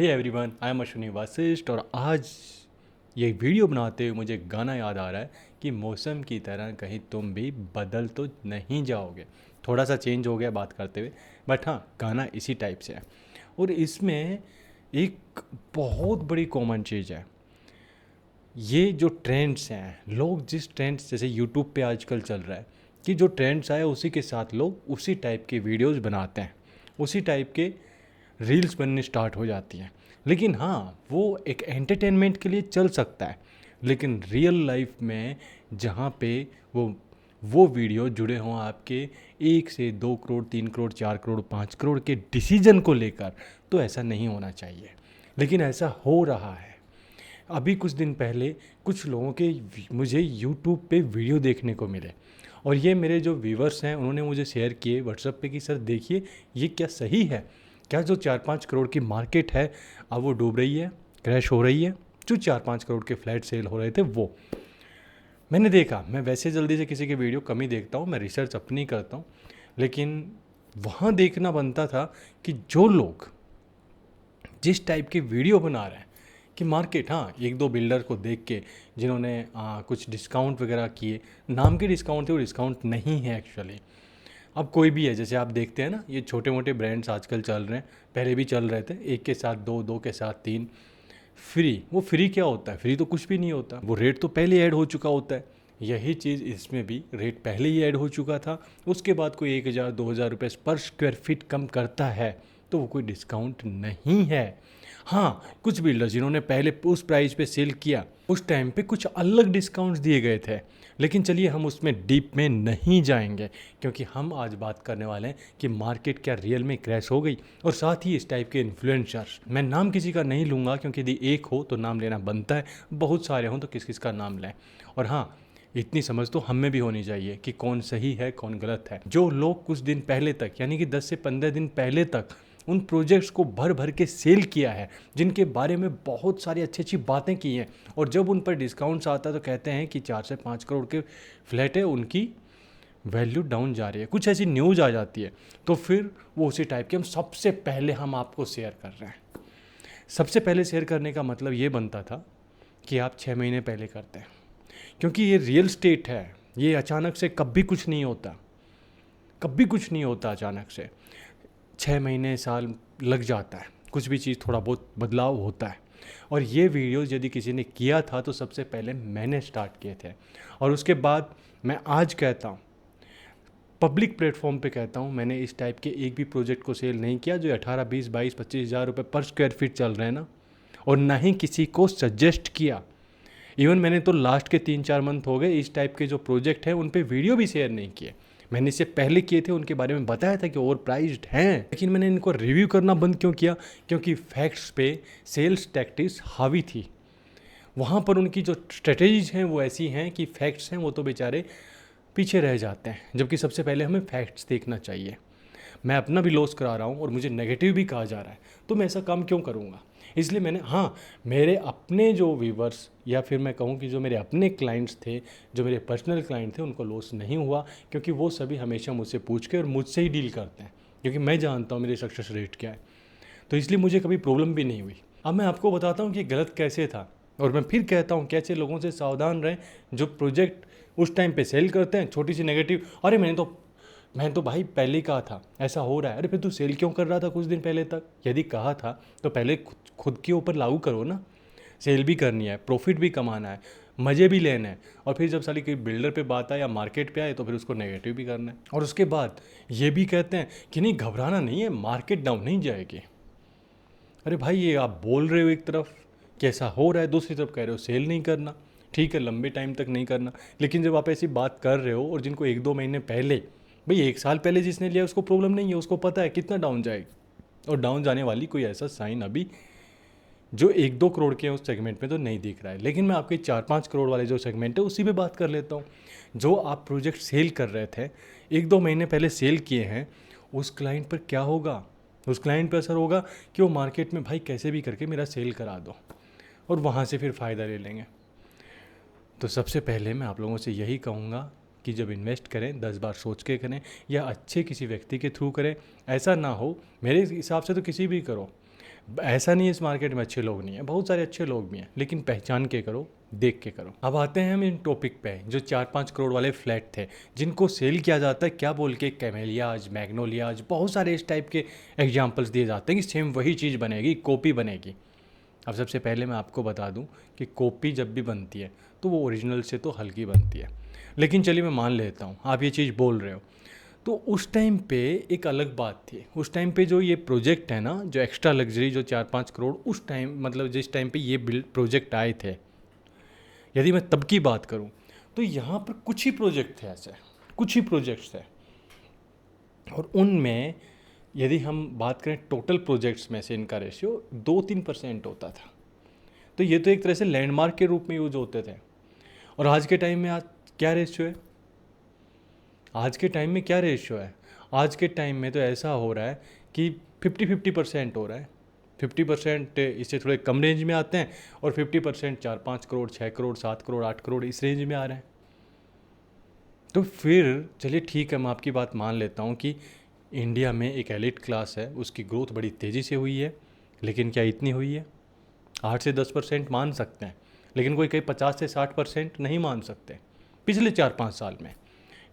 Hey everyone, I am Ashwini Vashishth और आज ये वीडियो बनाते हुए मुझे गाना याद आ रहा है कि मौसम की तरह कहीं तुम भी बदल तो नहीं जाओगे। थोड़ा सा चेंज हो गया बात करते हुए, बट हाँ, गाना इसी टाइप से है। और इसमें एक बहुत बड़ी कॉमन चीज़ है, ये जो ट्रेंड्स हैं, लोग जिस ट्रेंड्स जैसे यूट्यूब पे आजकल चल रहा है कि जो ट्रेंड्स आए उसी के साथ लोग उसी टाइप के वीडियोस बनाते हैं, उसी टाइप के रील्स बनने स्टार्ट हो जाती हैं। लेकिन हाँ, वो एक एंटरटेनमेंट के लिए चल सकता है, लेकिन रियल लाइफ में जहाँ पे वो वीडियो जुड़े हों आपके 1 से 2 करोड़ 3 करोड़ 4 करोड़ 5 करोड़ के डिसीजन को लेकर, तो ऐसा नहीं होना चाहिए। लेकिन ऐसा हो रहा है। अभी कुछ दिन पहले कुछ लोगों के मुझे यूट्यूब पे वीडियो देखने को मिले, और ये मेरे जो व्यूवर्स हैं उन्होंने मुझे शेयर किए व्हाट्सएप पे कि सर देखिए, ये क्या सही है क्या? जो 4-5 करोड़ की मार्केट है अब वो डूब रही है, क्रैश हो रही है। जो 4-5 करोड़ के फ्लैट सेल हो रहे थे वो मैंने देखा। मैं वैसे जल्दी से किसी की वीडियो कम ही देखता हूँ, मैं रिसर्च अपनी करता हूँ, लेकिन वहाँ देखना बनता था कि जो लोग जिस टाइप की वीडियो बना रहे हैं कि मार्केट, हाँ, एक दो बिल्डर को देख के जिन्होंने कुछ डिस्काउंट वगैरह किए, नाम के डिस्काउंट थे, वो डिस्काउंट नहीं है एक्चुअली। अब कोई भी है, जैसे आप देखते हैं ना, ये छोटे मोटे ब्रांड्स आजकल चल रहे हैं, पहले भी चल रहे थे, एक के साथ दो, दो के साथ तीन फ्री। वो फ्री क्या होता है? फ्री तो कुछ भी नहीं होता, वो रेट तो पहले ऐड हो चुका होता है। यही चीज़ इसमें भी, रेट पहले ही ऐड हो चुका था, उसके बाद कोई 1,000-2,000 रुपये पर स्क्वायर फीट कम करता है तो वो कोई डिस्काउंट नहीं है। हाँ, कुछ बिल्डर जिन्होंने पहले उस प्राइस पे सेल किया, उस टाइम पे कुछ अलग डिस्काउंट्स दिए गए थे, लेकिन चलिए हम उसमें डीप में नहीं जाएंगे, क्योंकि हम आज बात करने वाले हैं कि मार्केट क्या रियल में क्रैश हो गई, और साथ ही इस टाइप के इन्फ्लुएंसर्स, मैं नाम किसी का नहीं लूँगा क्योंकि यदि एक हो तो नाम लेना बनता है, बहुत सारे हों तो किस किस का नाम लें। और हाँ, इतनी समझ तो हमें भी होनी चाहिए कि कौन सही है कौन गलत है। जो लोग कुछ दिन पहले तक, यानी कि 10 से 15 दिन पहले तक उन प्रोजेक्ट्स को भर भर के सेल किया है, जिनके बारे में बहुत सारी अच्छी अच्छी बातें की हैं, और जब उन पर डिस्काउंट्स आता है तो कहते हैं कि 4 से 5 करोड़ के फ्लैट है, उनकी वैल्यू डाउन जा रही है, कुछ ऐसी न्यूज़ आ जाती है, तो फिर वो उसी टाइप के हम आपको शेयर कर रहे हैं। सबसे पहले शेयर करने का मतलब ये बनता था कि आप 6 महीने पहले करते हैं, क्योंकि ये रियल स्टेट है, ये अचानक से कभी कुछ नहीं होता, कभी कुछ नहीं होता अचानक से। 6 महीने साल लग जाता है, कुछ भी चीज़ थोड़ा बहुत बदलाव होता है। और ये वीडियोज़ यदि किसी ने किया था तो सबसे पहले मैंने स्टार्ट किए थे, और उसके बाद मैं आज कहता हूँ, पब्लिक प्लेटफॉर्म पे कहता हूँ, मैंने इस टाइप के एक भी प्रोजेक्ट को सेल नहीं किया जो 18, 20, 22, 25 हज़ार रुपये पर स्क्वायर फीट चल रहे हैं ना, और ना ही किसी को सजेस्ट किया। इवन मैंने तो लास्ट के 3-4 मंथ हो गए इस टाइप के जो प्रोजेक्ट हैं उन पे वीडियो भी शेयर नहीं किए। मैंने इससे पहले किए थे, उनके बारे में बताया था कि ओवर प्राइज्ड हैं, लेकिन मैंने इनको रिव्यू करना बंद क्यों किया? क्योंकि फैक्ट्स पे सेल्स टैक्टिक्स हावी थी। वहाँ पर उनकी जो स्ट्रेटेजीज हैं वो ऐसी हैं कि फैक्ट्स हैं वो तो बेचारे पीछे रह जाते हैं, जबकि सबसे पहले हमें फैक्ट्स देखना चाहिए। मैं अपना भी लॉस करा रहा हूँ और मुझे नेगेटिव भी कहा जा रहा है, तो मैं ऐसा काम क्यों करूँगा? इसलिए मैंने, हाँ, मेरे अपने जो व्यूवर्स, या फिर मैं कहूँ कि जो मेरे अपने क्लाइंट्स थे, जो मेरे पर्सनल क्लाइंट थे, उनको लॉस नहीं हुआ, क्योंकि वो सभी हमेशा मुझसे पूछ के और मुझसे ही डील करते हैं, क्योंकि मैं जानता हूँ मेरी सक्सेस रेट क्या है, तो इसलिए मुझे कभी प्रॉब्लम भी नहीं हुई। अब मैं आपको बताता हूँ कि गलत कैसे था, और मैं फिर कहता हूँ कैसे लोगों से सावधान रहें जो प्रोजेक्ट उस टाइम पे सेल करते हैं। छोटी सी नेगेटिव, अरे मैं तो भाई पहले ही कहा था ऐसा हो रहा है। अरे फिर तू सेल क्यों कर रहा था कुछ दिन पहले तक? यदि कहा था तो पहले खुद के ऊपर लागू करो ना। सेल भी करनी है, प्रॉफिट भी कमाना है, मज़े भी लेने हैं, और फिर जब साली कोई बिल्डर पे बात आए या मार्केट पे आए तो फिर उसको नेगेटिव भी करना है। और उसके बाद ये भी कहते हैं कि नहीं, घबराना नहीं है, मार्केट डाउन नहीं जाएगी। अरे भाई, ये आप बोल रहे हो एक तरफ कि ऐसा हो रहा है, दूसरी तरफ कह रहे हो सेल नहीं करना। ठीक है, लंबे टाइम तक नहीं करना, लेकिन जब आप ऐसी बात कर रहे हो और जिनको 1-2 महीने पहले, भाई 1 साल पहले जिसने लिया उसको प्रॉब्लम नहीं है, उसको पता है कितना डाउन जाएगी, और डाउन जाने वाली कोई ऐसा साइन अभी जो 1-2 करोड़ के हैं उस सेगमेंट में तो नहीं दिख रहा है। लेकिन मैं आपके 4-5 करोड़ वाले जो सेगमेंट है उसी पे बात कर लेता हूँ। जो आप प्रोजेक्ट सेल कर रहे थे, 1-2 महीने पहले सेल किए हैं, उस क्लाइंट पर क्या होगा? उस क्लाइंट पर असर होगा कि वो मार्केट में भाई कैसे भी करके मेरा सेल करा दो, और वहाँ से फिर फ़ायदा ले लेंगे। तो सबसे पहले मैं आप लोगों से यही कहूँगा कि जब इन्वेस्ट करें 10 बार सोच के करें, या अच्छे किसी व्यक्ति के थ्रू करें। ऐसा ना हो, मेरे हिसाब से तो किसी भी करो, ऐसा नहीं है इस मार्केट में अच्छे लोग नहीं हैं, बहुत सारे अच्छे लोग भी हैं, लेकिन पहचान के करो, देख के करो। अब आते हैं हम इन टॉपिक पे, जो 4-5 करोड़ वाले फ्लैट थे जिनको सेल किया जाता है क्या बोल के, कैमेलियाज, मैग्नोलियाज, बहुत सारे इस टाइप के एग्जाम्पल्स दिए जाते हैं कि सेम वही चीज़ बनेगी, कॉपी बनेगी। अब सबसे पहले मैं आपको बता दूं कि कॉपी जब भी बनती है तो वो ओरिजिनल से तो हल्की बनती है, लेकिन चलिए मैं मान लेता हूँ आप ये चीज़ बोल रहे हो। तो उस टाइम पे एक अलग बात थी, उस टाइम पे जो ये प्रोजेक्ट है ना, जो एक्स्ट्रा लग्जरी, जो 4-5 करोड़ उस टाइम, मतलब जिस टाइम पे ये बिल्ड प्रोजेक्ट आए थे, यदि मैं तब की बात करूं तो यहाँ पर कुछ ही प्रोजेक्ट थे ऐसे, कुछ ही प्रोजेक्ट्स थे। और उनमें यदि हम बात करें टोटल प्रोजेक्ट्स में से इनका रेशियो 2-3% होता था। तो ये तो एक तरह से लैंडमार्क के रूप में यूज होते थे। और आज के टाइम में आज क्या रेशियो है, आज के टाइम में क्या रेशियो है, आज के टाइम में तो ऐसा हो रहा है कि 50-50% हो रहा है। 50% इससे थोड़े कम रेंज में आते हैं और 50% 4-5 करोड़, 6 करोड़, 7 करोड़, 8 करोड़ इस रेंज में आ रहे हैं। तो फिर चलिए ठीक है, मैं आपकी बात मान लेता हूँ कि इंडिया में एक एलिट क्लास है, उसकी ग्रोथ बड़ी तेज़ी से हुई है, लेकिन क्या इतनी हुई है? 8 से 10% मान सकते हैं, लेकिन कोई कहीं 50 से 60% नहीं मान सकते पिछले 4-5 साल में।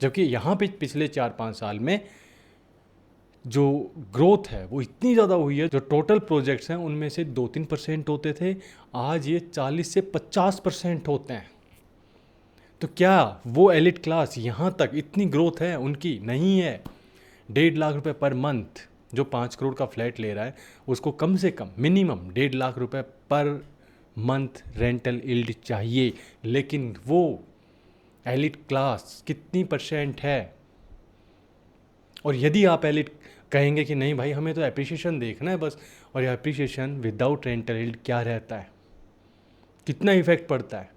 जबकि यहाँ पे पिछले 4-5 साल में जो ग्रोथ है वो इतनी ज़्यादा हुई है, जो टोटल प्रोजेक्ट्स हैं उनमें से 2-3% होते थे, आज ये 40 से 50% होते हैं। तो क्या वो एलिट क्लास यहाँ तक इतनी ग्रोथ है उनकी? नहीं है। 1.5 लाख रुपए पर मंथ जो 5 करोड़ का फ्लैट ले रहा है, उसको कम से कम मिनिमम 1.5 लाख रुपए पर मंथ रेंटल यील्ड चाहिए, लेकिन वो एलिट क्लास कितनी परसेंट है? और यदि आप एलिट कहेंगे कि नहीं भाई हमें तो एप्रिसिएशन देखना है बस, और ये एप्रिसिएशन विदाउट रेंटल यील्ड क्या रहता है, कितना इफेक्ट पड़ता है,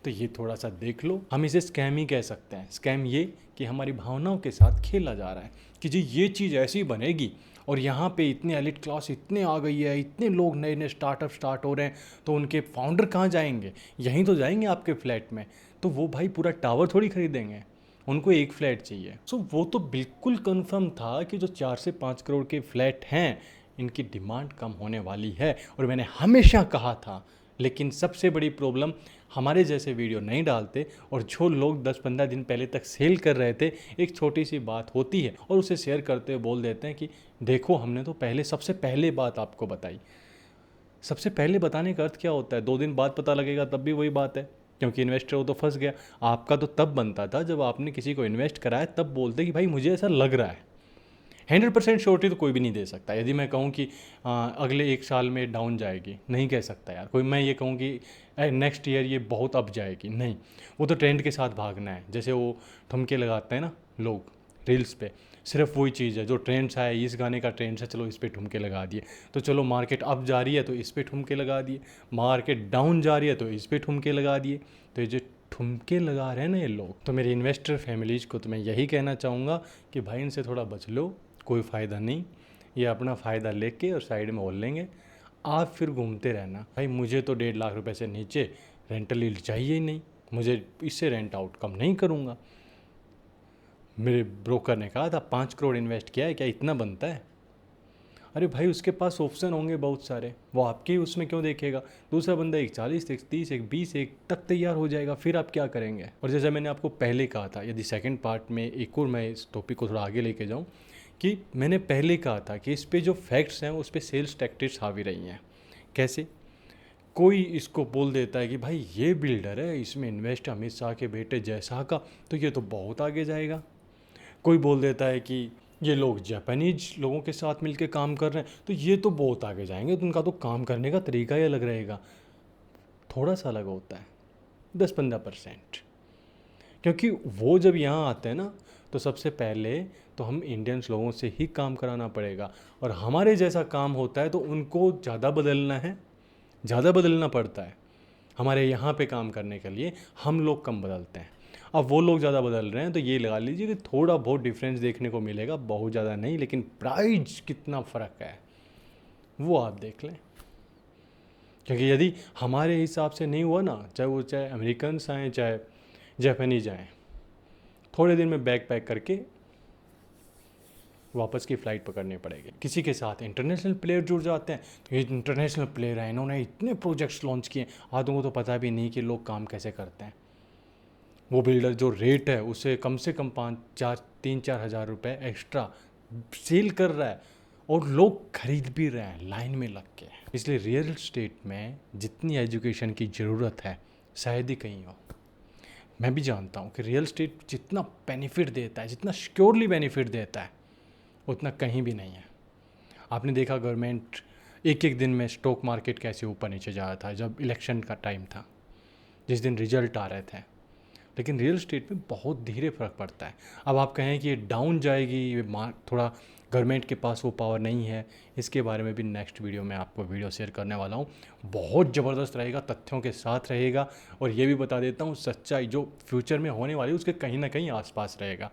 तो ये थोड़ा सा देख लो। हम इसे स्कैम ही कह सकते हैं। स्कैम ये कि हमारी भावनाओं के साथ खेला जा रहा है कि जी ये चीज़ ऐसी बनेगी और यहाँ पे इतने एलिट क्लास इतने आ गई है, इतने लोग नए नए स्टार्टअप स्टार्ट हो रहे हैं, तो उनके फाउंडर कहाँ जाएंगे? यहीं तो जाएंगे आपके फ्लैट में। तो वो भाई पूरा टावर थोड़ी खरीदेंगे, उनको एक फ्लैट चाहिए। सो वो तो बिल्कुल कन्फर्म था कि जो 4 से 5 करोड़ के फ्लैट हैं इनकी डिमांड कम होने वाली है, और मैंने हमेशा कहा था। लेकिन सबसे बड़ी प्रॉब्लम, हमारे जैसे वीडियो नहीं डालते और जो लोग 10-15 दिन पहले तक सेल कर रहे थे, एक छोटी सी बात होती है और उसे शेयर करते हुए बोल देते हैं कि देखो हमने तो पहले सबसे पहले बात आपको बताई। सबसे पहले बताने का अर्थ क्या होता है? 2 दिन बाद पता लगेगा तब भी वही बात है, क्योंकि इन्वेस्टर वो तो फंस गया। आपका तो तब बनता था जब आपने किसी को इन्वेस्ट कराया, तब बोलते कि भाई मुझे ऐसा लग रहा है। 100% श्योरिटी तो कोई भी नहीं दे सकता। यदि मैं कहूँ कि अगले 1 साल में डाउन जाएगी, नहीं कह सकता यार कोई। मैं ये कहूँ कि नेक्स्ट ईयर ये बहुत अप जाएगी, नहीं। वो तो ट्रेंड के साथ भागना है। जैसे वो ठुमके लगाते हैं ना लोग रील्स पे, सिर्फ वही चीज़ है जो ट्रेंड्स आया, इस गाने का ट्रेंड्स है, चलो इस पर ठुमके लगा दिए। तो चलो मार्केट अप जा रही है तो इस पर ठुमके लगा दिए, मार्केट डाउन जा रही है तो इस पर ठुमके लगा दिए। तो ये जो ठुमके लगा रहे हैं ना ये लोग, तो मेरे इन्वेस्टर फैमिलीज़ को तो मैं यही कहना चाहूँगा कि भाई इनसे थोड़ा बच लो, कोई फ़ायदा नहीं। ये अपना फ़ायदा लेके और साइड में होल लेंगे, आप फिर घूमते रहना। भाई मुझे तो 1.5 लाख रुपए से नीचे रेंटल यील्ड चाहिए ही नहीं, मुझे इससे रेंट आउट कम नहीं करूँगा। मेरे ब्रोकर ने कहा था 5 करोड़ इन्वेस्ट किया है, क्या इतना बनता है? अरे भाई उसके पास ऑप्शन होंगे बहुत सारे, वो आपके ही उसमें क्यों देखेगा? दूसरा बंदा एक 40, एक 30, एक 20, एक तक तैयार हो जाएगा, फिर आप क्या करेंगे? और जैसे मैंने आपको पहले कहा था, यदि सेकंड पार्ट में एक और मैं इस टॉपिक को थोड़ा आगे लेके जाऊँ, कि मैंने पहले कहा था कि इस पे जो फैक्ट्स हैं उस पे सेल्स टैक्टिक्स हावी रही हैं। कैसे? कोई इसको बोल देता है कि भाई ये बिल्डर है, इसमें इन्वेस्ट अमित शाह के बेटे जयशाह का, तो ये तो बहुत आगे जाएगा। कोई बोल देता है कि ये लोग जापानीज लोगों के साथ मिलकर काम कर रहे हैं, तो ये तो बहुत आगे जाएंगे, तो उनका तो काम करने का तरीका ही अलग रहेगा। थोड़ा सा अलग होता है, 10-15%। क्योंकि वो जब यहाँ आते हैं ना, तो सबसे पहले तो हम इंडियंस लोगों से ही काम कराना पड़ेगा, और हमारे जैसा काम होता है तो उनको ज़्यादा बदलना है, ज़्यादा बदलना पड़ता है। हमारे यहाँ पे काम करने के लिए हम लोग कम बदलते हैं। अब वो लोग ज़्यादा बदल रहे हैं, तो ये लगा लीजिए कि थोड़ा बहुत डिफरेंस देखने को मिलेगा, बहुत ज़्यादा नहीं, लेकिन प्राइस कितना फ़र्क है वो आप देख लें। क्योंकि यदि हमारे हिसाब से नहीं हुआ ना, चाहे अमेरिकन आएँ चाहे जापानीज आएँ, थोड़े दिन में बैग पैक करके वापस की फ़्लाइट पकड़नी पड़ेगी। किसी के साथ इंटरनेशनल प्लेयर जुड़ जाते हैं, तो ये इंटरनेशनल प्लेयर हैं, इन्होंने इतने प्रोजेक्ट्स लॉन्च किए, आधों को तो पता भी नहीं कि लोग काम कैसे करते हैं। वो बिल्डर जो रेट है उससे कम 3-4 हज़ार रुपये एक्स्ट्रा सेल कर रहा है और लोग खरीद भी रहे हैं लाइन में लग के। इसलिए रियल एस्टेट में जितनी एजुकेशन की ज़रूरत है शायद ही कहीं हो। मैं भी जानता हूँ कि रियल एस्टेट जितना बेनिफिट देता है, जितना सिक्योरली बेनिफिट देता है, उतना कहीं भी नहीं है। आपने देखा गवर्नमेंट एक एक दिन में स्टॉक मार्केट कैसे ऊपर नीचे जा रहा था जब इलेक्शन का टाइम था, जिस दिन रिजल्ट आ रहे थे। लेकिन रियल एस्टेट में बहुत धीरे फर्क पड़ता है। अब आप कहें कि ये डाउन जाएगी, ये थोड़ा गवर्नमेंट के पास वो पावर नहीं है, इसके बारे में भी नेक्स्ट वीडियो में आपको वीडियो शेयर करने वाला हूँ। बहुत ज़बरदस्त रहेगा, तथ्यों के साथ रहेगा, और ये भी बता देता हूँ सच्चाई जो फ्यूचर में होने वाली है उसके कहीं ना कहीं आसपास रहेगा।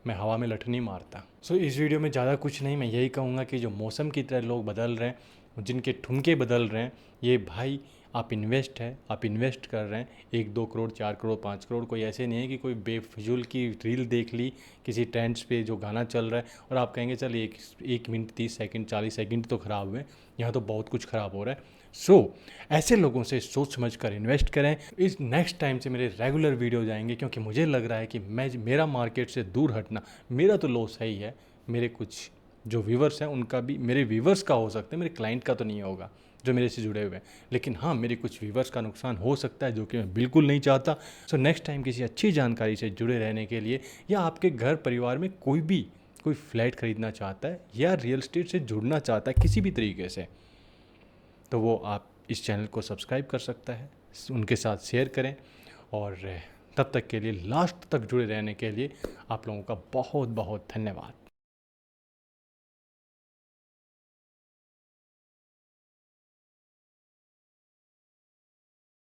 मैं हवा में लठ नहीं मारता। सो इस वीडियो में ज़्यादा कुछ नहीं, मैं यही कहूँगा कि जो मौसम की तरह लोग बदल रहे हैं, जिनके ठुमके बदल रहे हैं, ये भाई आप इन्वेस्ट कर रहे हैं 1-2 करोड़, 4 करोड़, 5 करोड़। कोई ऐसे नहीं है कि कोई बेफिजूल की रील देख ली किसी ट्रेंड्स पे जो गाना चल रहा है और आप कहेंगे चल एक मिनट 30 सेकंड 40 सेकंड तो ख़राब हुए, यहाँ तो बहुत कुछ ख़राब हो रहा है। ऐसे लोगों से सोच समझ कर इन्वेस्ट करें। इस नेक्स्ट टाइम से मेरे रेगुलर वीडियो जाएंगे, क्योंकि मुझे लग रहा है कि मेरा मार्केट से दूर हटना, मेरा तो लॉस है ही है, मेरे कुछ जो व्यूवर्स हैं उनका भी, मेरे व्यूवर्स का हो सकता है, मेरे क्लाइंट का तो नहीं होगा जो मेरे से जुड़े हुए हैं, लेकिन हाँ मेरे कुछ व्यूवर्स का नुकसान हो सकता है, जो कि मैं बिल्कुल नहीं चाहता। नेक्स्ट टाइम किसी अच्छी जानकारी से जुड़े रहने के लिए, या आपके घर परिवार में कोई फ्लैट खरीदना चाहता है या रियल एस्टेट से जुड़ना चाहता है किसी भी तरीके से, तो वो आप इस चैनल को सब्सक्राइब कर सकता है, उनके साथ शेयर करें। और तब तक के लिए, लास्ट तक जुड़े रहने के लिए आप लोगों का बहुत बहुत धन्यवाद।